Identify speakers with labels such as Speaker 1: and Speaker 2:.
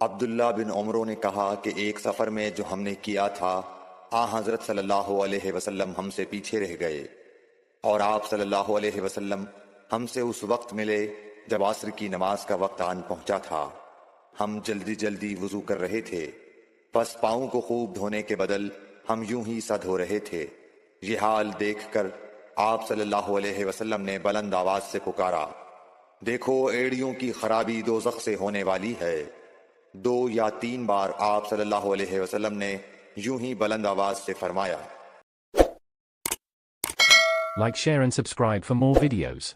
Speaker 1: अब्दुल्ला बिन उमरों ने कहा कि एक सफ़र में जो हमने किया था, आ हज़रत सल्लल्लाहु अलैहि वसल्लम हमसे पीछे रह गए और आप सल्लल्लाहु अलैहि वसल्लम हमसे उस वक्त मिले जब असर की नमाज का वक्त आन पहुंचा था। हम जल्दी जल्दी वुजू कर रहे थे, बस पाँव को खूब धोने के बदल हम यूं ही सा धो रहे थे। ये हाल देखकर आप सल्लल्लाहु अलैहि वसल्लम ने बुलंद आवाज से पुकारा, देखो एड़ियों की खराबी दोज़ख से होने वाली है। 2 या 3 बार आप सल्लल्लाहु अलैहि वसल्लम ने यूं ही बुलंद आवाज से फरमाया।
Speaker 2: Like, share and subscribe for more videos.